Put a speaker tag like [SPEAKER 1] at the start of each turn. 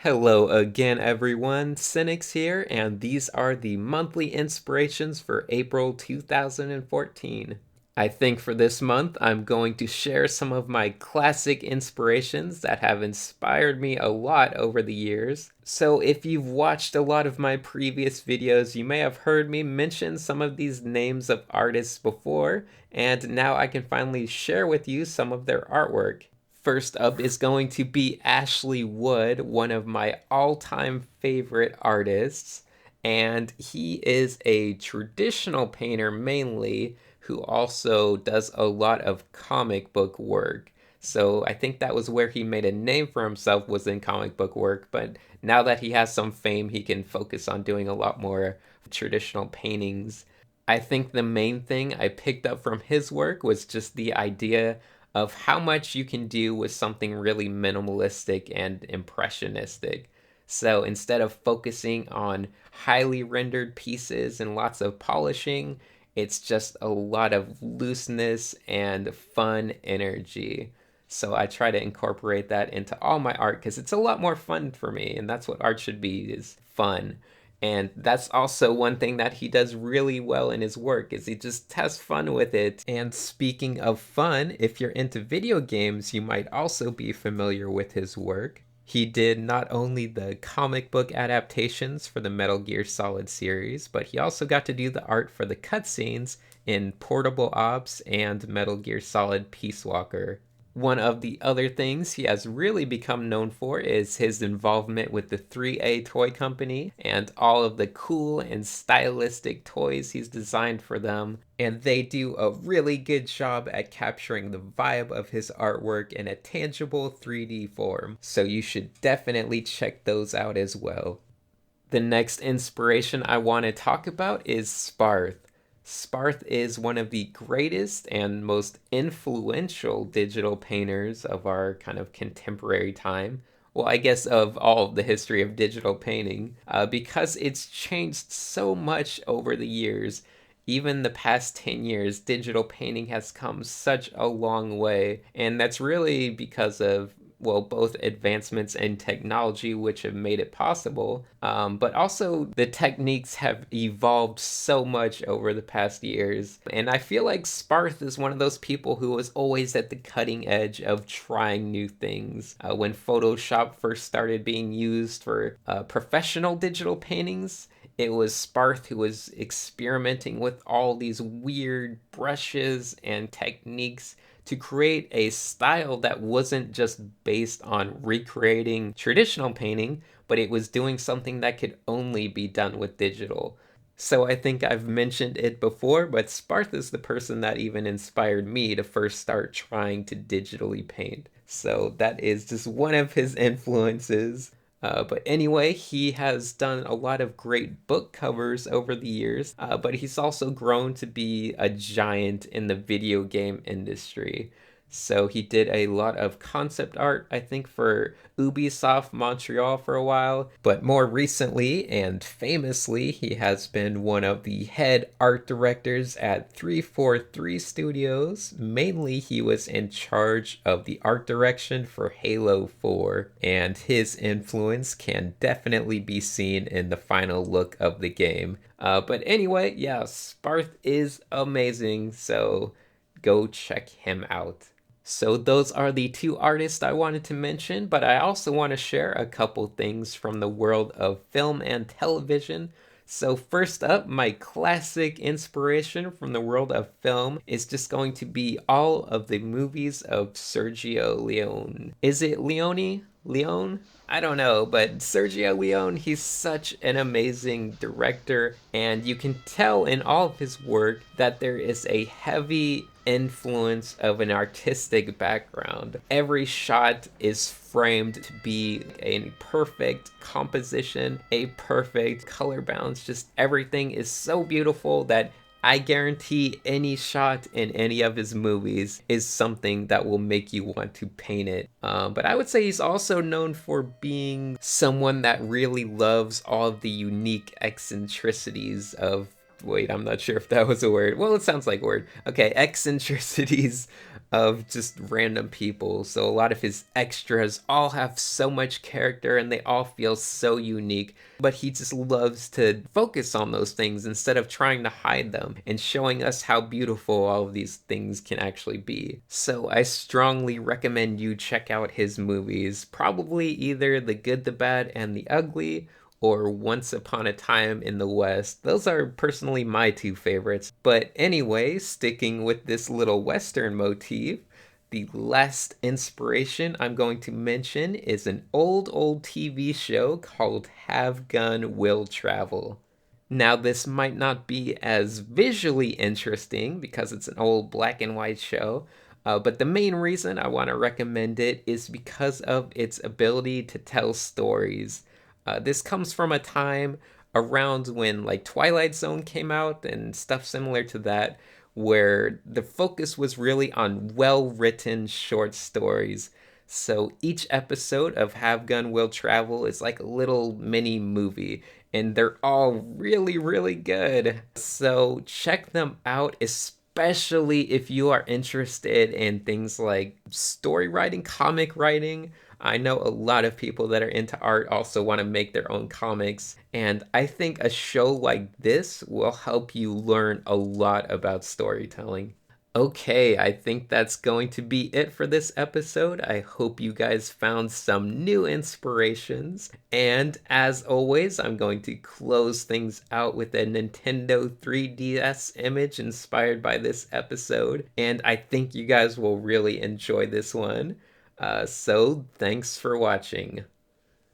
[SPEAKER 1] Hello again, everyone. Cynics here, and these are the monthly inspirations for April 2014. I think for this month, I'm going to share some of my classic inspirations that have inspired me a lot over the years. So, if you've watched a lot of my previous videos, you may have heard me mention some of these names of artists before, and now I can finally share with you some of their artwork. First up is going to be Ashley Wood, one of my all-time favorite artists. And he is a traditional painter mainly, who also does a lot of comic book work. So I think that was where he made a name for himself, was in comic book work. But now that he has some fame, he can focus on doing a lot more traditional paintings. I think the main thing I picked up from his work was just the idea of how much you can do with something really minimalistic and impressionistic. So instead of focusing on highly rendered pieces and lots of polishing, it's just a lot of looseness and fun energy. So I try to incorporate that into all my art because it's a lot more fun for me, and that's what art should be, is fun. And that's also one thing that he does really well in his work, is he just has fun with it. And speaking of fun, if you're into video games, you might also be familiar with his work. He did not only the comic book adaptations for the Metal Gear Solid series, but he also got to do the art for the cutscenes in Portable Ops and Metal Gear Solid Peace Walker. One of the other things he has really become known for is his involvement with the 3A Toy Company and all of the cool and stylistic toys he's designed for them. And they do a really good job at capturing the vibe of his artwork in a tangible 3D form. So you should definitely check those out as well. The next inspiration I want to talk about is Sparth. Sparth is one of the greatest and most influential digital painters of our kind of contemporary time. Well, I guess of all of the history of digital painting, because it's changed so much over the years. Even the past 10 years, digital painting has come such a long way, and that's really because of, well, both advancements in technology, which have made it possible, but also the techniques have evolved so much over the past years. And I feel like Sparth is one of those people who was always at the cutting edge of trying new things. When Photoshop first started being used for professional digital paintings, it was Sparth who was experimenting with all these weird brushes and techniques to create a style that wasn't just based on recreating traditional painting, but it was doing something that could only be done with digital. So I think I've mentioned it before, but Sparth is the person that even inspired me to first start trying to digitally paint. So that is just one of his influences. But anyway, he has done a lot of great book covers over the years, but he's also grown to be a giant in the video game industry. So he did a lot of concept art, I think, for Ubisoft Montreal for a while. But more recently and famously, he has been one of the head art directors at 343 Studios. Mainly, he was in charge of the art direction for Halo 4, and his influence can definitely be seen in the final look of the game. But anyway, yeah, Sparth is amazing, so go check him out. So those are the two artists I wanted to mention, but I also want to share a couple things from the world of film and television. So first up, my classic inspiration from the world of film is just going to be all of the movies of Sergio Leone. Is it Leone? Leone? I don't know, but Sergio Leone, he's such an amazing director, and you can tell in all of his work that there is a heavy influence of an artistic background. Every shot is framed to be a perfect composition, a perfect color balance. Just everything is so beautiful that I guarantee any shot in any of his movies is something that will make you want to paint it. But I would say he's also known for being someone that really loves all of the unique eccentricities of, Wait, I'm not sure if that was a word. Well, it sounds like a word. Okay, eccentricities of just random people. So a lot of his extras all have so much character and they all feel so unique. But he just loves to focus on those things instead of trying to hide them and showing us how beautiful all of these things can actually be. So I strongly recommend you check out his movies. Probably either The Good, the Bad, and the Ugly, or Once Upon a Time in the West. Those are personally my two favorites. But anyway, sticking with this little Western motif, the last inspiration I'm going to mention is an old TV show called Have Gun Will Travel. Now, this might not be as visually interesting because it's an old black and white show, but the main reason I want to recommend it is because of its ability to tell stories. This comes from a time around when like Twilight Zone came out and stuff similar to that, where the focus was really on well written short stories. So each episode of Have Gun Will Travel is like a little mini movie, and they're all really, really good. So check them out, especially if you are interested in things like story writing, comic writing. I know a lot of people that are into art also want to make their own comics, and I think a show like this will help you learn a lot about storytelling. Okay, I think that's going to be it for this episode. I hope you guys found some new inspirations. And as always, I'm going to close things out with a Nintendo 3DS image inspired by this episode. And I think you guys will really enjoy this one. So thanks for watching.